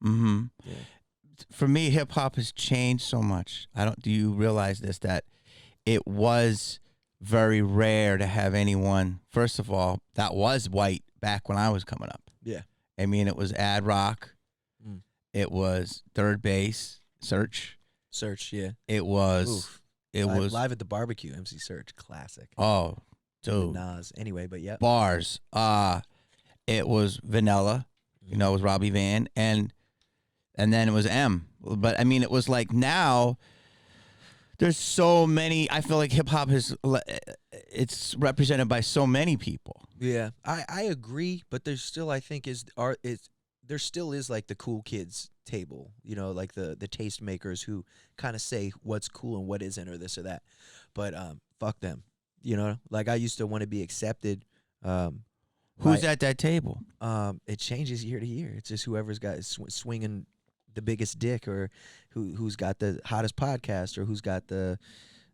Mm-hmm. Yeah. For me, hip hop has changed so much. Do you realize this, that it was very rare to have anyone, first of all, that was white back when I was coming up. Yeah. I mean, it was Ad Rock. Mm. It was Third Base, Search. Yeah. It was, Oof. it was, Live at the Barbecue, MC Search, classic. oh, Dude. dude. Nas. Anyway, but yeah. Bars. It was Vanilla, it was Robbie Van, and then it was M. But I mean, it was like now there's so many. I feel like hip hop it's represented by so many people. Yeah, I agree, but there's still, I think, there still is like the cool kids table, like the taste makers who kind of say what's cool and what isn't, or this or that. But fuck them, like I used to want to be accepted. Who's at that table? It changes year to year. It's just whoever's got swinging the biggest dick, or who's got the hottest podcast, or who's got the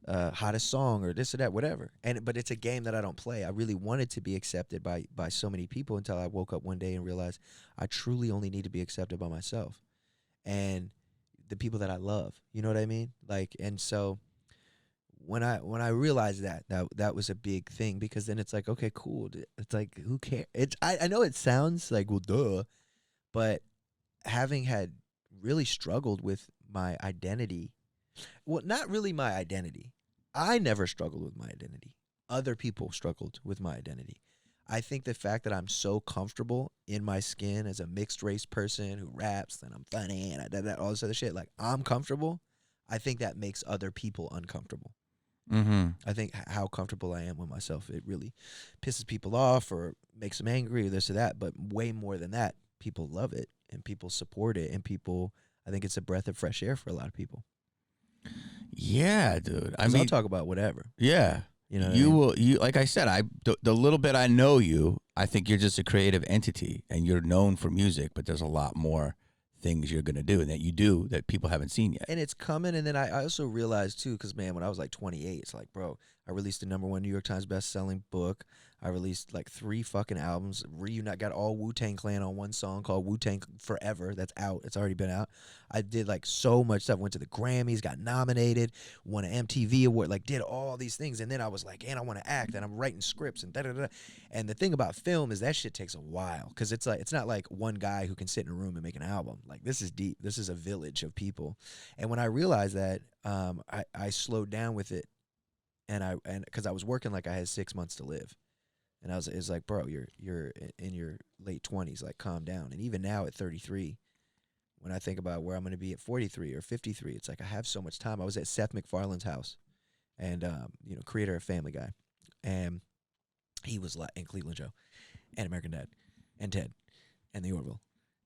hottest song, or this or that, whatever. But it's a game that I don't play. I really wanted to be accepted by so many people until I woke up one day and realized I truly only need to be accepted by myself and the people that I love. You know what I mean? Like, and so when I realized that was a big thing, because then it's like, okay, cool. It's like, who cares? I know it sounds like, well, duh, but having had really struggled with my identity. Well, not really my identity. I never struggled with my identity. Other people struggled with my identity. I think the fact that I'm so comfortable in my skin as a mixed race person who raps and I'm funny and I did that, all this other shit, like I'm comfortable, I think that makes other people uncomfortable. Mm-hmm. I think how comfortable I am with myself, it really pisses people off or makes them angry or this or that. But way more than that, people love it and people support it, and I think it's a breath of fresh air for a lot of people. Yeah, dude. I mean, mean, I'll talk about whatever. Yeah. You like I said, the little bit I know you, I think you're just a creative entity and you're known for music, but there's a lot more things you're going to do and that you do that people haven't seen yet. And it's coming. And then I also realized too, because man, when I was like 28, it's like, bro, I released the #1 New York Times best-selling book. I released like 3 fucking albums. Got all Wu-Tang Clan on one song called Wu-Tang Forever. That's out. It's already been out. I did like so much stuff. Went to the Grammys, got nominated, won an MTV award, like did all these things. And then I was like, and I want to act, and I'm writing scripts and da-da-da. And the thing about film is that shit takes a while, because it's not like one guy who can sit in a room and make an album. Like, this is deep. This is a village of people. And when I realized that, I slowed down with it, and because I was working like I had 6 months to live. And it's like, bro, you're in your late 20s, like calm down. And even now at 33, when I think about where I'm going to be at 43 or 53, it's like I have so much time. I was at Seth MacFarlane's house, and creator of Family Guy, and he was in Cleveland Joe, and American Dad, and Ted, and The Orville,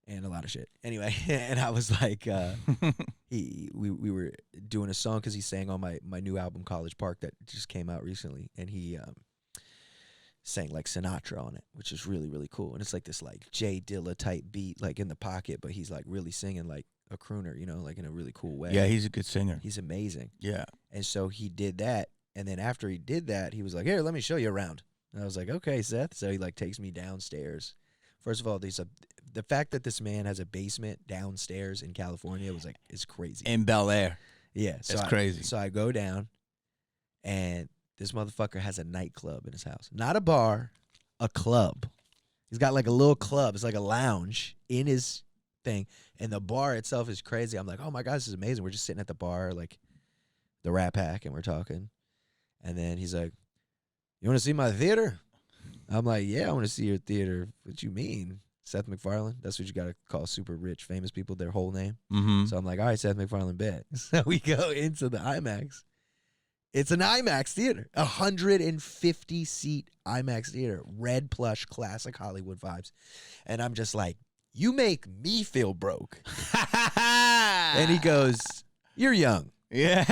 and a lot of shit. Anyway, and I was like, we were doing a song because he sang on my new album College Park that just came out recently, and he sang like Sinatra on it, which is really, really cool. And it's like this like Jay Dilla type beat, like in the pocket, but he's like really singing like a crooner, like in a really cool way. Yeah, he's a good singer. He's amazing. Yeah. And so he did that, and then after he did that, he was like, here, let me show you around. And I was like, okay, Seth. So he like takes me downstairs. First of all, the fact that this man has a basement downstairs in California was like, it's crazy. In Bel Air. Yeah. So it's crazy. So I go down, and this motherfucker has a nightclub in his house. Not a bar, a club. He's got like a little club. It's like a lounge in his thing. And the bar itself is crazy. I'm like, oh my God, this is amazing. We're just sitting at the bar, like the Rat Pack, and we're talking. And then he's like, you want to see my theater? I'm like, yeah, I want to see your theater. What you mean? Seth MacFarlane? That's what you got to call super rich, famous people, their whole name. Mm-hmm. So I'm like, all right, Seth MacFarlane, bet. So we go into the IMAX. It's an IMAX theater, 150-seat IMAX theater, red plush, classic Hollywood vibes. And I'm just like, you make me feel broke. And he goes, you're young. Yeah.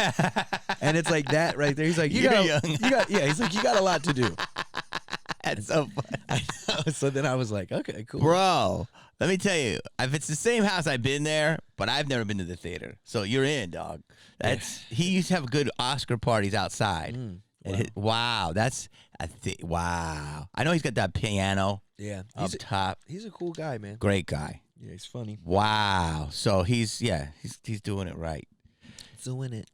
And it's like that right there. He's like, you're young. He's like, you got a lot to do. That's so funny. I know. So then I was like, okay, cool. Bro, let me tell you, if it's the same house, I've been there, but I've never been to the theater. So you're in, dog. He used to have good Oscar parties outside. Wow. Wow. I know he's got that piano. Yeah. Up top. He's a cool guy, man. Great guy. Yeah, he's funny. Wow. So he's doing it right. Doing it.